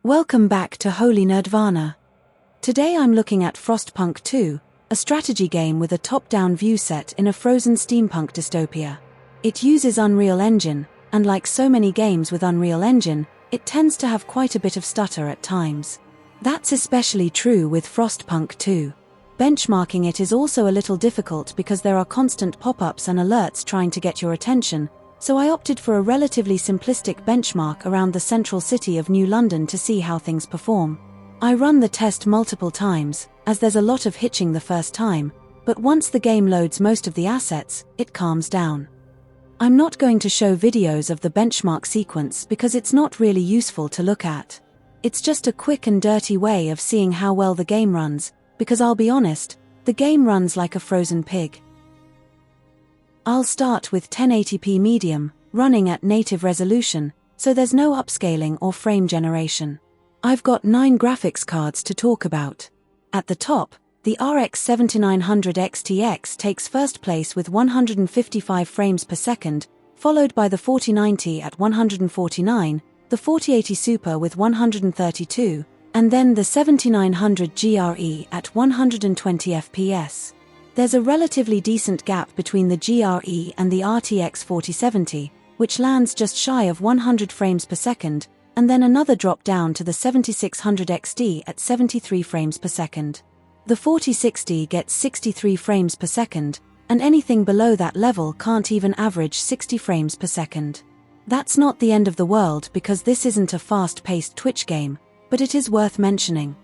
Welcome back to Holy Nerdvana. Today I'm looking at Frostpunk 2, a strategy game with a top-down view set in a frozen steampunk dystopia. It uses Unreal Engine, and like so many games with Unreal Engine, it tends to have quite a bit of stutter at times. That's especially true with Frostpunk 2. Benchmarking it is also a little difficult because there are constant pop-ups and alerts trying to get your attention, so I opted for a relatively simplistic benchmark around the central city of New London to see how things perform. I run the test multiple times, as there's a lot of hitching the first time, but once the game loads most of the assets, it calms down. I'm not going to show videos of the benchmark sequence because it's not really useful to look at. It's just a quick and dirty way of seeing how well the game runs, because I'll be honest, the game runs like a frozen pig. I'll start with 1080p medium, running at native resolution, so there's no upscaling or frame generation. I've got 9 graphics cards to talk about. At the top, the RX 7900 XTX takes first place with 155 frames per second, followed by the 4090 at 149, the 4080 Super with 132, and then the 7900 GRE at 120 FPS. There's a relatively decent gap between the GRE and the RTX 4070, which lands just shy of 100 frames per second, and then another drop down to the 7600 XT at 73 frames per second. The 4060 gets 63 frames per second, and anything below that level can't even average 60 frames per second. That's not the end of the world because this isn't a fast-paced Twitch game, but it is worth mentioning.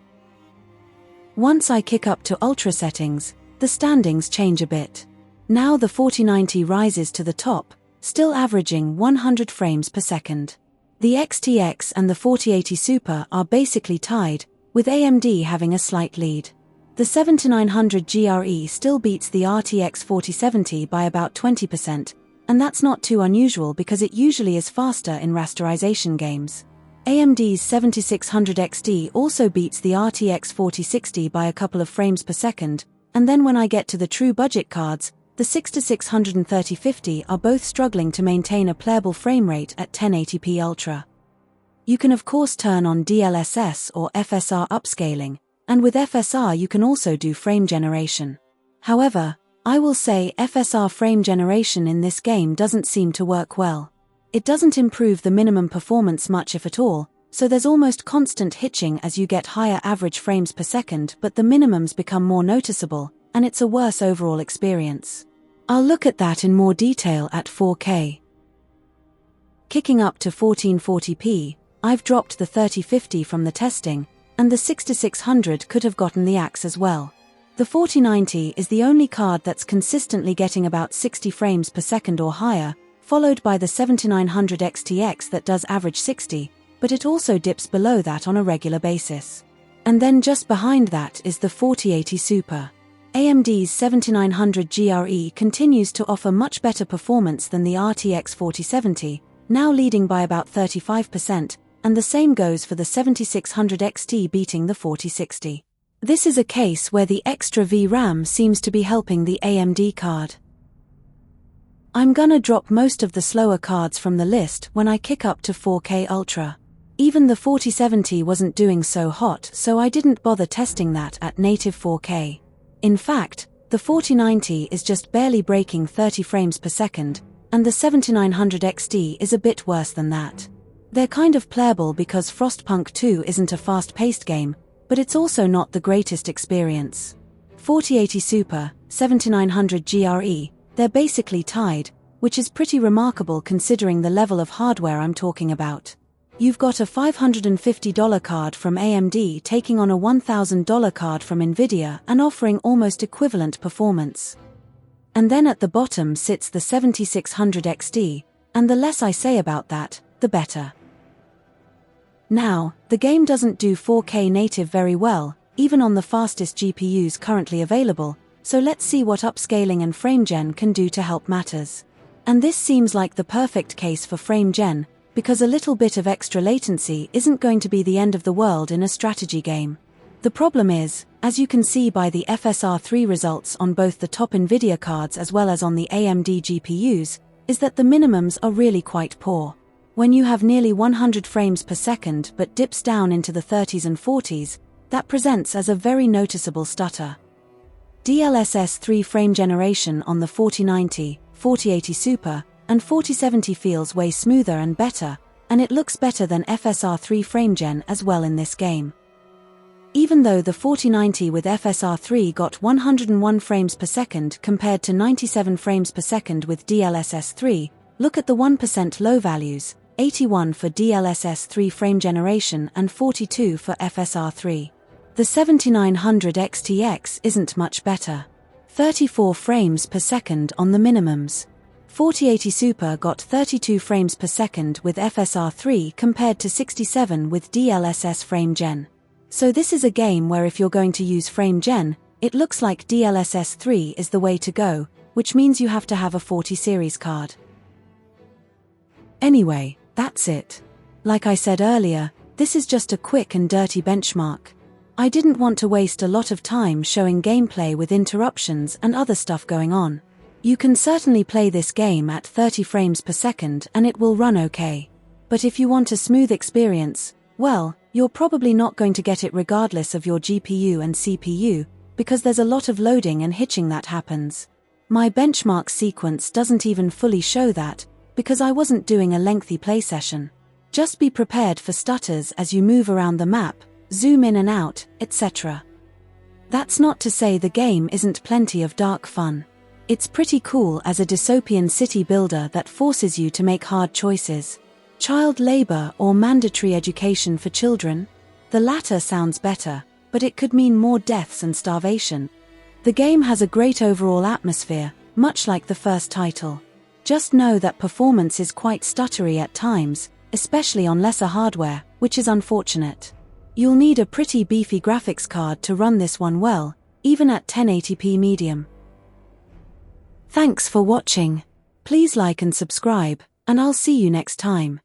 Once I kick up to ultra settings, the standings change a bit. Now the 4090 rises to the top, still averaging 100 frames per second. The XTX and the 4080 Super are basically tied, with AMD having a slight lead. The 7900 GRE still beats the RTX 4070 by about 20%, and that's not too unusual because it usually is faster in rasterization games. AMD's 7600 XT also beats the RTX 4060 by a couple of frames per second, and then when I get to the true budget cards, the 6600 and 3050 are both struggling to maintain a playable frame rate at 1080p Ultra. You can of course turn on DLSS or FSR upscaling, and with FSR you can also do frame generation. However, I will say FSR frame generation in this game doesn't seem to work well. It doesn't improve the minimum performance much if at all, so there's almost constant hitching as you get higher average frames per second, but the minimums become more noticeable, and it's a worse overall experience. I'll look at that in more detail at 4K. Kicking up to 1440p, I've dropped the 3050 from the testing, and the 6600 could have gotten the axe as well. The 4090 is the only card that's consistently getting about 60 frames per second or higher, followed by the 7900 XTX that does average 60, but it also dips below that on a regular basis. And then just behind that is the 4080 Super. AMD's 7900 GRE continues to offer much better performance than the RTX 4070, now leading by about 35%, and the same goes for the 7600 XT beating the 4060. This is a case where the extra VRAM seems to be helping the AMD card. I'm gonna drop most of the slower cards from the list when I kick up to 4K Ultra. Even the 4070 wasn't doing so hot, so I didn't bother testing that at native 4K. In fact, the 4090 is just barely breaking 30 frames per second, and the 7900 XT is a bit worse than that. They're kind of playable because Frostpunk 2 isn't a fast-paced game, but it's also not the greatest experience. 4080 Super, 7900 GRE, they're basically tied, which is pretty remarkable considering the level of hardware I'm talking about. You've got a $550 card from AMD taking on a $1,000 card from Nvidia and offering almost equivalent performance. And then at the bottom sits the 7600 XT, and the less I say about that, the better. Now, the game doesn't do 4K native very well, even on the fastest GPUs currently available, so let's see what upscaling and framegen can do to help matters. And this seems like the perfect case for framegen, because a little bit of extra latency isn't going to be the end of the world in a strategy game. The problem is, as you can see by the FSR3 results on both the top Nvidia cards as well as on the AMD GPUs, is that the minimums are really quite poor. When you have nearly 100 frames per second but dips down into the 30s and 40s, that presents as a very noticeable stutter. DLSS 3 frame generation on the 4090, 4080 Super, and 4070 feels way smoother and better, and it looks better than FSR 3 framegen as well in this game. Even though the 4090 with FSR 3 got 101 frames per second compared to 97 frames per second with DLSS 3, look at the 1% low values, 81 for DLSS 3 frame generation and 42 for FSR 3. The 7900 XTX isn't much better. 34 frames per second on the minimums. 4080 Super got 32 frames per second with FSR 3 compared to 67 with DLSS framegen. So this is a game where if you're going to use framegen, it looks like DLSS 3 is the way to go, which means you have to have a 40 series card. Anyway, that's it. Like I said earlier, this is just a quick and dirty benchmark. I didn't want to waste a lot of time showing gameplay with interruptions and other stuff going on. You can certainly play this game at 30 frames per second and it will run okay. But if you want a smooth experience, well, you're probably not going to get it regardless of your GPU and CPU, because there's a lot of loading and hitching that happens. My benchmark sequence doesn't even fully show that, because I wasn't doing a lengthy play session. Just be prepared for stutters as you move around the map, zoom in and out, etc. That's not to say the game isn't plenty of dark fun. It's pretty cool as a dystopian city builder that forces you to make hard choices. Child labor or mandatory education for children? The latter sounds better, but it could mean more deaths and starvation. The game has a great overall atmosphere, much like the first title. Just know that performance is quite stuttery at times, especially on lesser hardware, which is unfortunate. You'll need a pretty beefy graphics card to run this one well, even at 1080p medium. Thanks for watching. Please like and subscribe, and I'll see you next time.